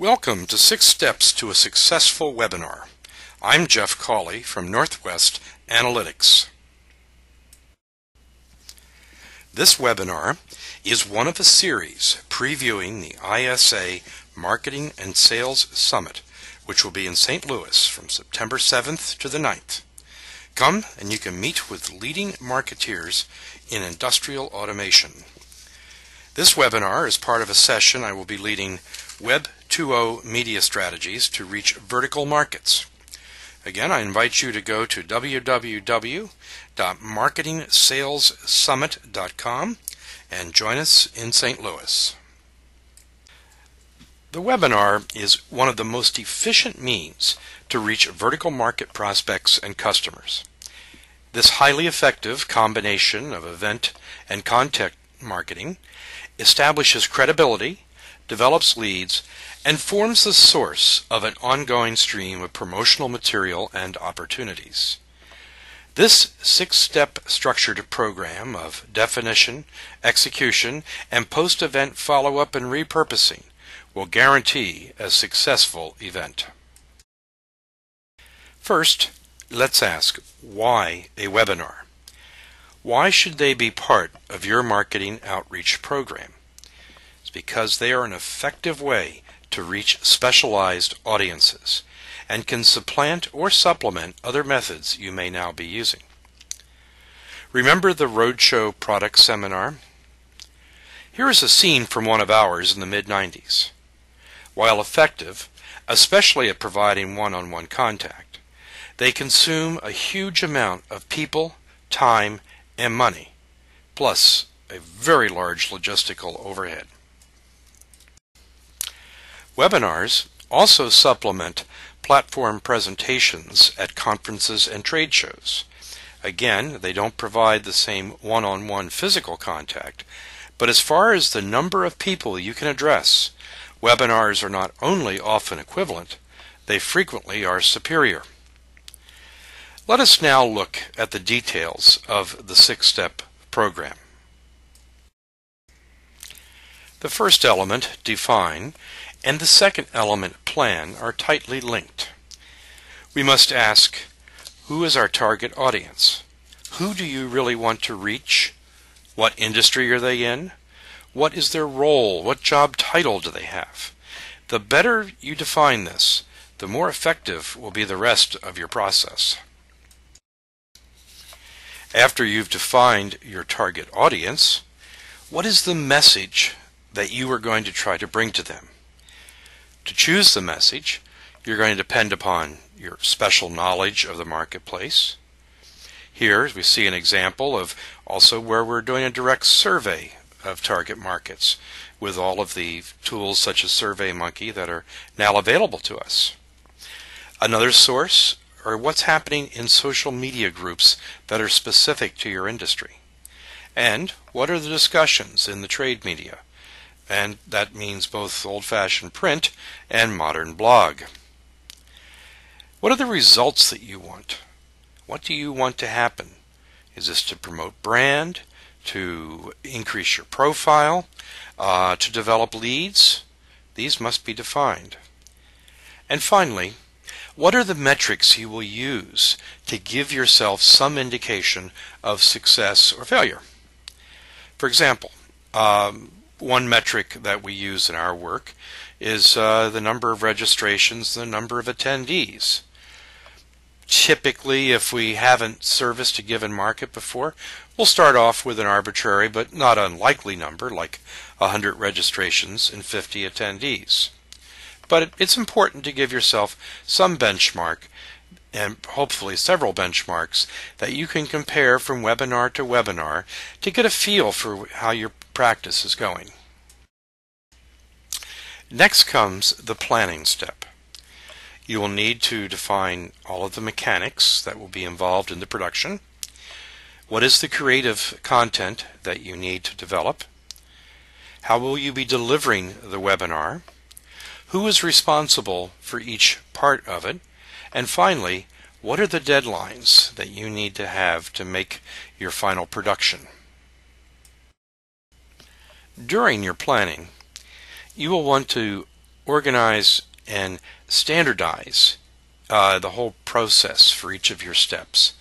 Welcome to 6 Steps to a Successful Webinar. I'm Jeff Cawley from Northwest Analytics. This webinar is one of a series previewing the ISA Marketing and Sales Summit, which will be in St. Louis from September 7th to the 9th. Come and you can meet with leading marketeers in industrial automation. This webinar is part of a session I will be leading Web 2.0 media strategies to reach vertical markets. Again, I invite you to go to www.marketingsalessummit.com and join us in St. Louis. The webinar is one of the most efficient means to reach vertical market prospects and customers. This highly effective combination of event and content marketing establishes credibility, develops leads, and forms the source of an ongoing stream of promotional material and opportunities. This 6-step structured program of definition, execution, and post-event follow-up and repurposing will guarantee a successful event. First, let's ask, why a webinar? Why should they be part of your marketing outreach program? It's because they are an effective way to reach specialized audiences and can supplant or supplement other methods you may now be using. Remember the Roadshow product seminar? Here is a scene from one of ours in the mid-90s. While effective, especially at providing one-on-one contact, they consume a huge amount of people, time, and money, plus a very large logistical overhead. Webinars also supplement platform presentations at conferences and trade shows. Again, they don't provide the same one-on-one physical contact, but as far as the number of people you can address, webinars are not only often equivalent, they frequently are superior. Let us now look at the details of the 6-step program. The first element, define, and the second element, plan, are tightly linked. We must ask, who is our target audience? Who do you really want to reach? What industry are they in? What is their role? What job title do they have? The better you define this, the more effective will be the rest of your process. After you've defined your target audience, what is the message that you are going to try to bring to them? To choose the message, you're going to depend upon your special knowledge of the marketplace. Here we see an example of also where we're doing a direct survey of target markets with all of the tools such as SurveyMonkey that are now available to us. Another source are what's happening in social media groups that are specific to your industry. And what are the discussions in the trade media? And that means both old-fashioned print and modern blog. What are the results that you want? What do you want to happen? Is this to promote brand, to increase your profile, to develop leads? These must be defined. And finally, what are the metrics you will use to give yourself some indication of success or failure? For example, one metric that we use in our work is the number of registrations, the number of attendees. Typically, if we haven't serviced a given market before, we'll start off with an arbitrary but not unlikely number, like 100 registrations and 50 attendees. But it's important to give yourself some benchmark, and hopefully several benchmarks, that you can compare from webinar to webinar to get a feel for how your practice is going. Next comes the planning step. You will need to define all of the mechanics that will be involved in the production. What is the creative content that you need to develop? How will you be delivering the webinar? Who is responsible for each part of it? And finally, what are the deadlines that you need to have to make your final production? During your planning, you will want to organize and standardize the whole process for each of your steps.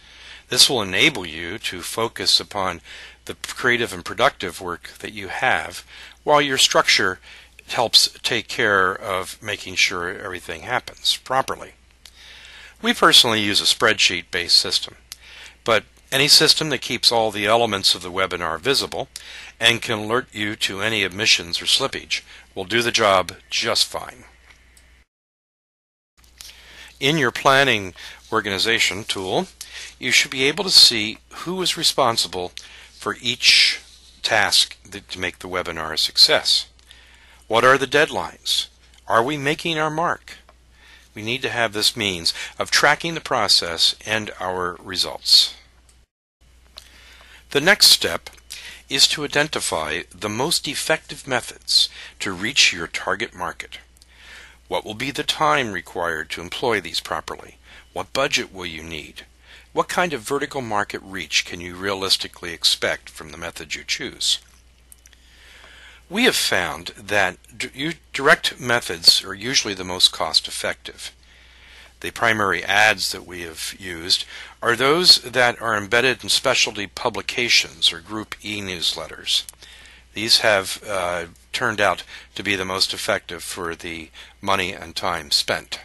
This will enable you to focus upon the creative and productive work that you have, while your structure helps take care of making sure everything happens properly. We personally use a spreadsheet-based system, but any system that keeps all the elements of the webinar visible and can alert you to any omissions or slippage will do the job just fine. In your planning organization tool, you should be able to see who is responsible for each task to make the webinar a success. What are the deadlines? Are we making our mark? We need to have this means of tracking the process and our results. The next step is to identify the most effective methods to reach your target market. What will be the time required to employ these properly? What budget will you need? What kind of vertical market reach can you realistically expect from the method you choose? We have found that direct methods are usually the most cost-effective. The primary ads that we have used are those that are embedded in specialty publications or group e-newsletters. These have turned out to be the most effective for the money and time spent.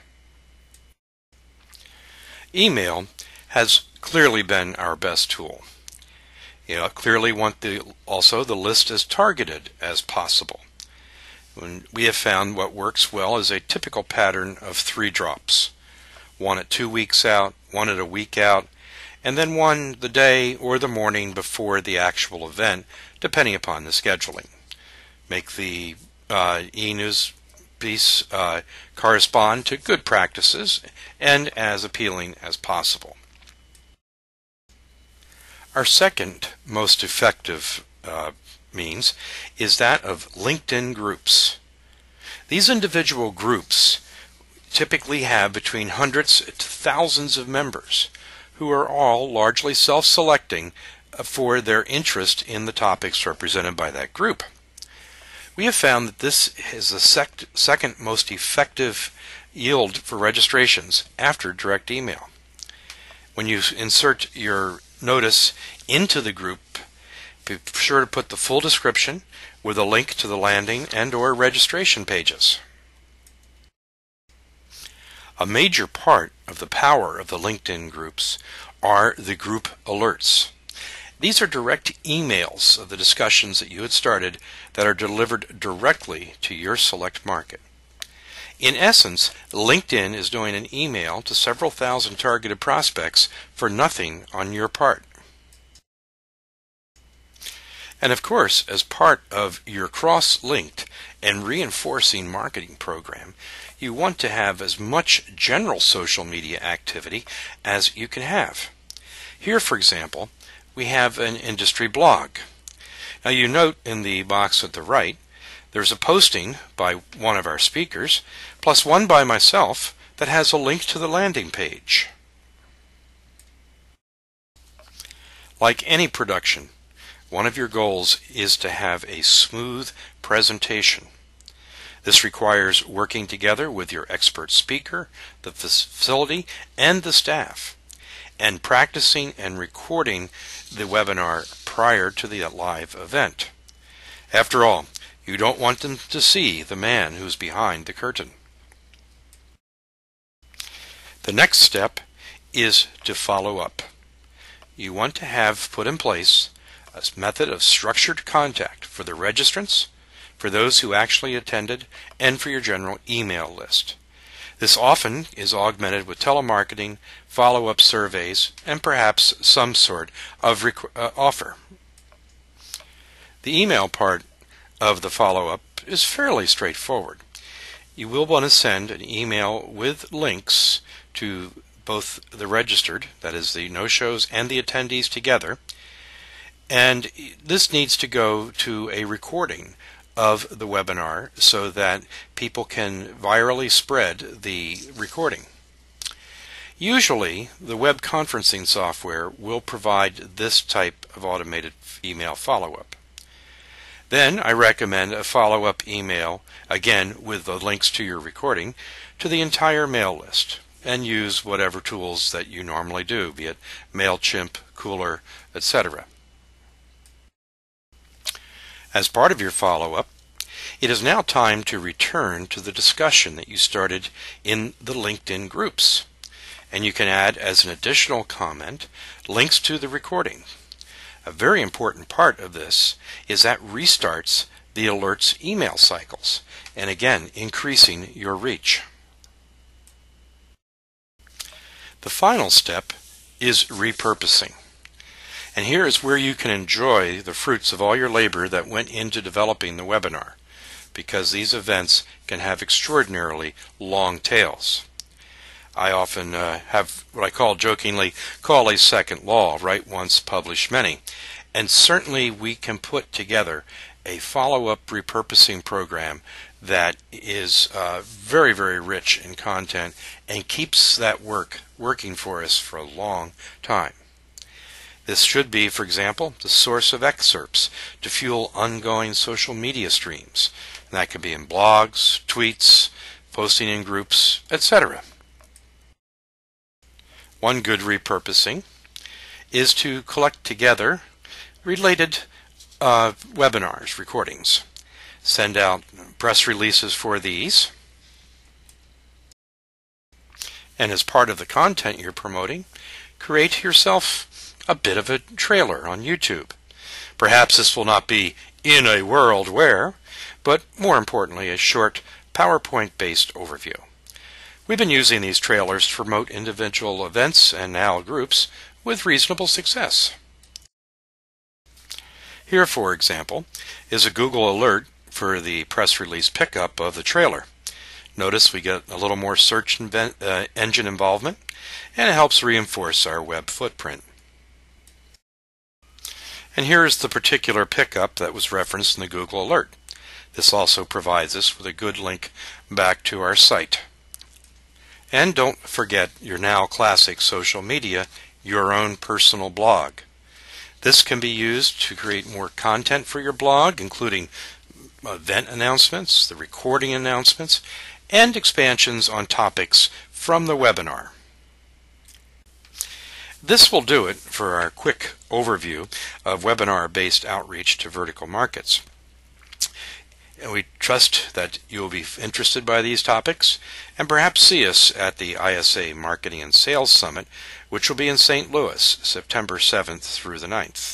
Email has clearly been our best tool. You clearly want also the list as targeted as possible. We have found what works well is a typical pattern of 3 drops. One at 2 weeks out, one at a week out, and then one the day or the morning before the actual event, depending upon the scheduling. Make the e-news piece correspond to good practices and as appealing as possible. Our second most effective means is that of LinkedIn groups. These individual groups typically have between hundreds to thousands of members who are all largely self-selecting for their interest in the topics represented by that group. We have found that this is the second most effective yield for registrations after direct email. When you insert your notice into the group, be sure to put the full description with a link to the landing and/or registration pages. A major part of the power of the LinkedIn groups are the group alerts. These are direct emails of the discussions that you had started that are delivered directly to your select market. In essence, LinkedIn is doing an email to several thousand targeted prospects for nothing on your part. And of course, as part of your cross-linked and reinforcing marketing program, you want to have as much general social media activity as you can have. Here, for example, we have an industry blog. Now you note in the box at the right, there's a posting by one of our speakers, plus one by myself that has a link to the landing page. Like any production, one of your goals is to have a smooth presentation. This requires working together with your expert speaker, the facility, and the staff, and practicing and recording the webinar prior to the live event. After all, you don't want them to see the man who's behind the curtain. The next step is to follow up. You want to have put in place a method of structured contact for the registrants, for those who actually attended, and for your general email list. This often is augmented with telemarketing, follow-up surveys, and perhaps some sort of offer. The email part of the follow-up is fairly straightforward. You will want to send an email with links to both the registered, that is the no-shows, and the attendees together, and this needs to go to a recording of the webinar so that people can virally spread the recording. Usually, the web conferencing software will provide this type of automated email follow-up. Then I recommend a follow-up email, again with the links to your recording, to the entire mail list, and use whatever tools that you normally do, be it MailChimp, Cooler, etc. As part of your follow-up, it is now time to return to the discussion that you started in the LinkedIn groups, and you can add as an additional comment links to the recording. A very important part of this is that restarts the alerts email cycles, and again increasing your reach. The final step is repurposing. And here is where you can enjoy the fruits of all your labor that went into developing the webinar, because these events can have extraordinarily long tails. I often have what I call jokingly Cawley's second law, write once, publish many. And certainly we can put together a follow-up repurposing program that is very, very rich in content and keeps that work working for us for a long time. This should be, for example, the source of excerpts to fuel ongoing social media streams. And that could be in blogs, tweets, posting in groups, etc. One good repurposing is to collect together related webinars, recordings. Send out press releases for these. And as part of the content you're promoting, create yourself a bit of a trailer on YouTube. Perhaps this will not be in a world where, but more importantly, a short PowerPoint-based overview. We've been using these trailers to promote individual events and now groups with reasonable success. Here, for example, is a Google alert for the press release pickup of the trailer. Notice we get a little more search engine involvement, and it helps reinforce our web footprint. And here is the particular pickup that was referenced in the Google alert. This also provides us with a good link back to our site. And don't forget your now classic social media, your own personal blog. This can be used to create more content for your blog, including event announcements, the recording announcements, and expansions on topics from the webinar. This will do it for our quick overview of webinar-based outreach to vertical markets. And we trust that you will be interested by these topics and perhaps see us at the ISA Marketing and Sales Summit, which will be in St. Louis, September 7th through the 9th.